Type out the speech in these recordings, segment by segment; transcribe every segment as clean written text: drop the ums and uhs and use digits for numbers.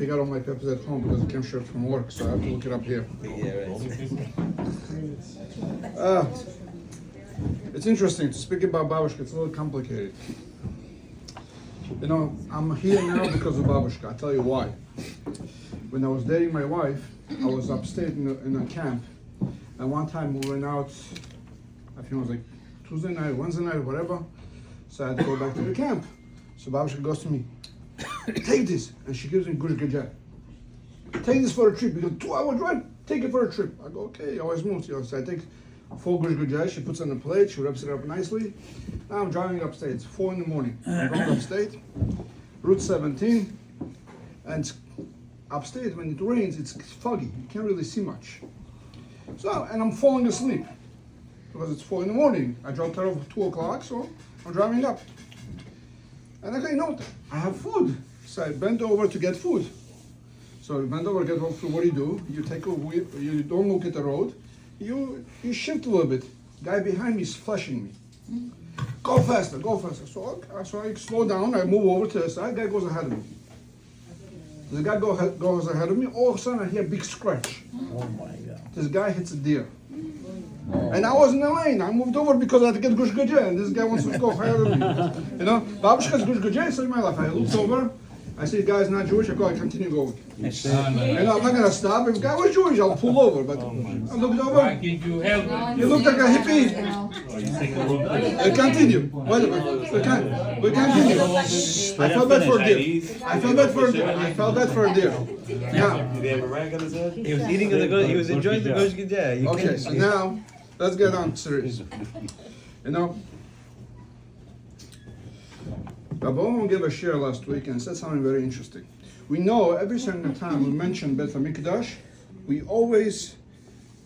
I got all my papers at home because I came straight from work, so I have to look it up here. Yeah, right. It's interesting to speak about babushka. It's a little complicated. You know, I'm here now because of babushka. I'll tell you why. When I was dating my wife, I was upstate in a camp, and one time we went out. I think it was like Tuesday night, Wednesday night, whatever. So I had to go back to the camp. So babushka goes to me, take this, and she gives me gush gajah. Take this for a trip. You go 2-hour drive. Take it for a trip. I go okay. I always move. So I take 4 gush gajah. She puts it on a plate. She wraps it up nicely. Now I'm driving upstate. It's 4 in the morning. I'm going upstate, Route 17, and upstate when it rains, it's foggy. You can't really see much. So and I'm falling asleep because it's 4 in the morning. I dropped her off at 2 o'clock, so I'm driving up. And I note I have food. So I bent over to get food. So I bent over to get food. What do? You take a wheel, you don't look at the road. You shift a little bit. Guy behind me is flashing me. Go faster, go faster. So I slow down, I move over to the side, guy goes ahead of me. The guy goes ahead of me, all of a sudden I hear a big scratch. Oh my God. This guy hits a deer. And I was in the lane. I moved over because I had to get gush gajah, and this guy wants to go ahead of me. You know, babushka's gush gajah saved my life. I looked over, I see the guy's not Jewish, I continue going. And I'm not gonna stop. If the guy was Jewish, I'll pull over. But I looked over. Why can't you help him? You look like a hippie. We continue. We continue. I felt bad for a deer. I felt bad for a deer. Now, Did he have a rag on his head? He was eating the gosh. He was enjoying the gosh gajah. okay, so now let's get on serious. You know, Rabbi gave a share last week and said something very interesting. We know every single time we mention Beit HaMikdash, we always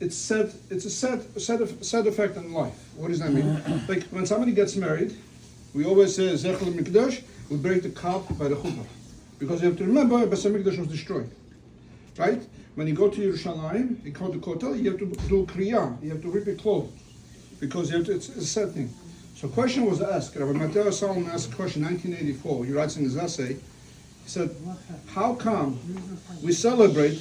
it's a sad effect on life. What does that mean? Like when somebody gets married, we always say Zechel Mikdash. We break the cup by the chuppah because you have to remember Beit HaMikdash was destroyed, right? When you go to Yerushalayim, you go to Kotel, you have to do kriyah. You have to rip your clothes because it's a sad thing. So a question was asked. Rabbi Mateo Solomon asked a question in 1984. He writes in his essay. He said, how come we celebrate,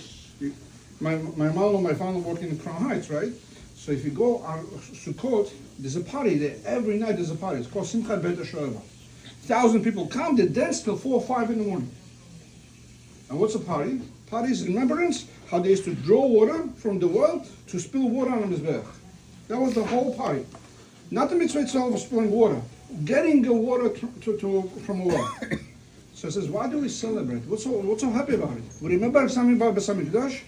my mom and my father working in Crown Heights, right? So if you go on Sukkot, there's a party there. Every night there's a party. It's called Simchat Beit HaShoeva. 1,000 people come, they dance till 4 or 5 in the morning. And what's a party? Party is remembrance how they used to draw water from the well to spill water on the Mizbeach. That was the whole party. Not the mitzvah itself of spilling water, getting the water from a well. So it says, why do we celebrate? What's so happy about it? We remember something about Beit HaMikdash,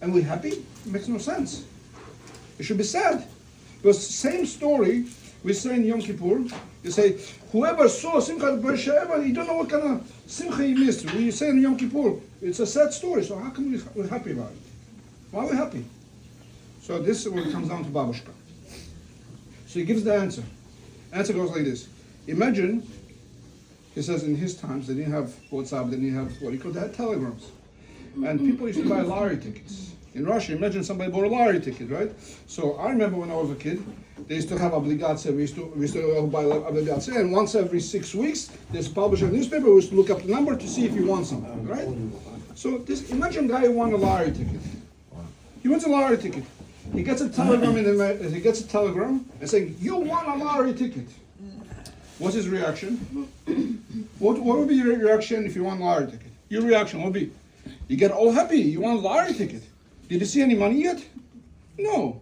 and we're happy? It makes no sense. It should be sad. Because the same story we say in Yom Kippur, you say, whoever saw Simchat Beit HaShoeva, you don't know what kind of simcha he missed. We say in Yom Kippur, it's a sad story, so how come we're happy about it? Why are we happy? So this is when it comes down to babushka. So he gives the answer. Answer goes like this. Imagine, he says in his times, they didn't have WhatsApp, they didn't have what he called, they had telegrams. And people used to buy lottery tickets. In Russia, imagine somebody bought a lottery ticket, right? So I remember when I was a kid, they used to have obligatia. We used to buy obligatia, and once every 6 weeks, they publish a newspaper. We used to look up the number to see if you won something, right? So imagine a guy who won a lottery ticket. He wins a lottery ticket. He gets a telegram and saying, "You won a lottery ticket." What's his reaction? What would be your reaction if you won a lottery ticket? Your reaction would be, you get all happy. You won a lottery ticket. Did you see any money yet? No.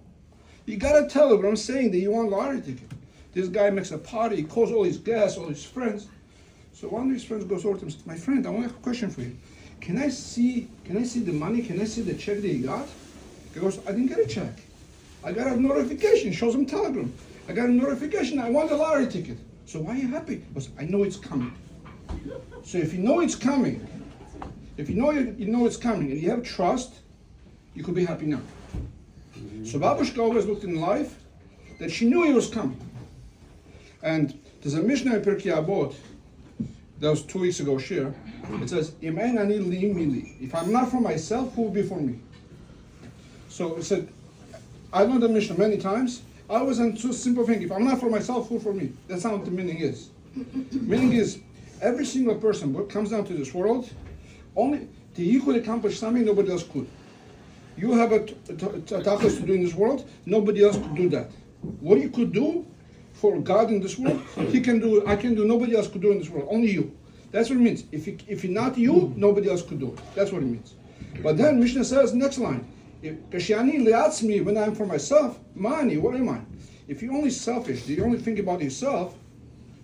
You got a telegram saying that you won a lottery ticket. This guy makes a party. He calls all his guests, all his friends. So one of his friends goes over to him and says, "My friend, I want to have a question for you. Can I see the money? Can I see the check that you got?" He goes, "I didn't get a check. I got a notification." Shows him telegram. "I got a notification. I won the lottery ticket." "So why are you happy?" He goes, "I know it's coming." So if you know it's coming, if you know it's coming, and you have trust, you could be happy now. So babushka always looked in life that she knew it was coming. And there's a Mishnah in Pirkei Avot that was 2 weeks ago. Shir. It says, "Im ein ani li mili." If I'm not for myself, who will be for me? So it said, I learned the Mishnah many times. I always answer simple thing. If I'm not for myself, who for me? That's not what the meaning is. Meaning is, every single person what comes down to this world, only You could accomplish something nobody else could. You have a task to do in this world, nobody else could do that. What you could do for God in this world, He can do, I can do, nobody else could do in this world, only you. That's what it means. If not you, nobody else could do it. That's what it means. But then Mishnah says, next line, when I'm for myself, mani, what am I? If you're only selfish, you only think about yourself,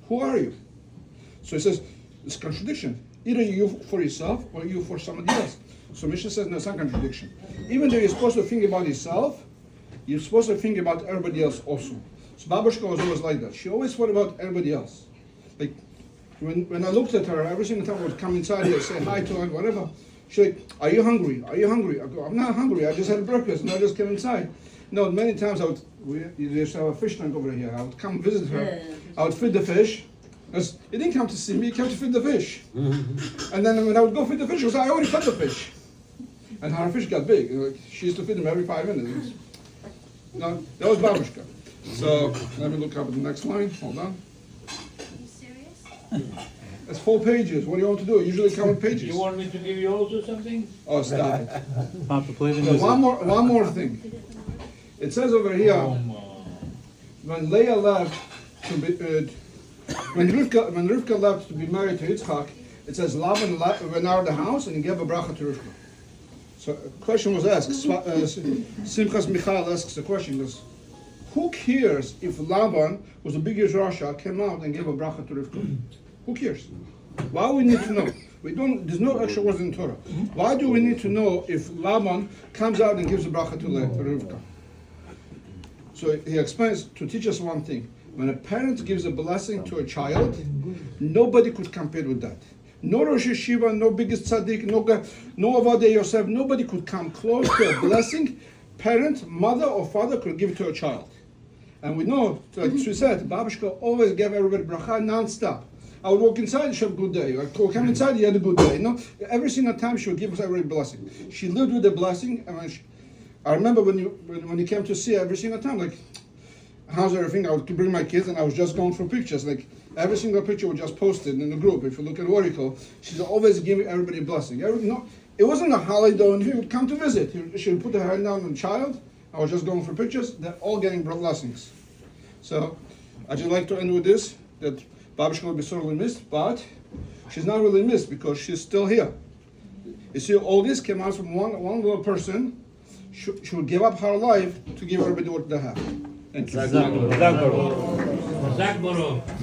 who are you? So it says, it's a contradiction. Either you for yourself or you for somebody else. So Mishnah says, no, it's not a contradiction. Even though you're supposed to think about yourself, you're supposed to think about everybody else also. So Babushka was always like that. She always thought about everybody else. Like, when I looked at her, every single time I would come inside here, say hi to her, whatever, she's like, are you hungry? Are you hungry? I go, I'm not hungry, I just had breakfast and I just came inside. No, many times we used to have a fish tank over here. I would come visit her, I would feed the fish. He didn't come to see me, he came to feed the fish. And then when I would go feed the fish, she was like, I already fed the fish. And her fish got big. Like, she used to feed them every 5 minutes. No, that was Babushka. So let me look up at the next line. Hold on. Are you serious? That's 4 pages. What do you want to do? Usually count pages. You want me to give you also something? Oh, stop it. Papa, play the So music. one more thing. It says over here, when Leah left to be, when Rivka left to be married to Yitzchak, it says Laban went out of the house and he gave a bracha to Rivka. So a question was asked. Simchas Michael asks the question: goes, who cares if Laban was the biggest Rasha, came out and gave a bracha to Rivka? Who cares? Why we need to know? We don't. There's no extra words in Torah. Why do we need to know if Laban comes out and gives a bracha to Rivka? So he explains to teach us one thing. When a parent gives a blessing to a child, nobody could compare with that. No Rosh Yeshiva, no biggest tzaddik, no Avadei Yosef, nobody could come close to a blessing parent, mother or father could give to a child. And we know, like we said, Babushka always gave everybody bracha non-stop. I would walk inside, she had a good day. I would come inside, you had a good day. No, every single time she would give us every blessing. She lived with the blessing. And I remember when you came to see her every single time, like, how's everything? I would bring my kids and I was just going through pictures. Like every single picture was just posted in the group. If you look at Wariko, she's always giving everybody a blessing. It wasn't a holiday and he would come to visit. She would put her hand down on the child. I was just going through pictures. They're all getting blessings. So I just like to end with this, that Babushka will be sorely missed, but she's not really missed because she's still here. You see, all this came out from one little person. She would give up her life to give everybody what they have. Thank you. Zak Baruch.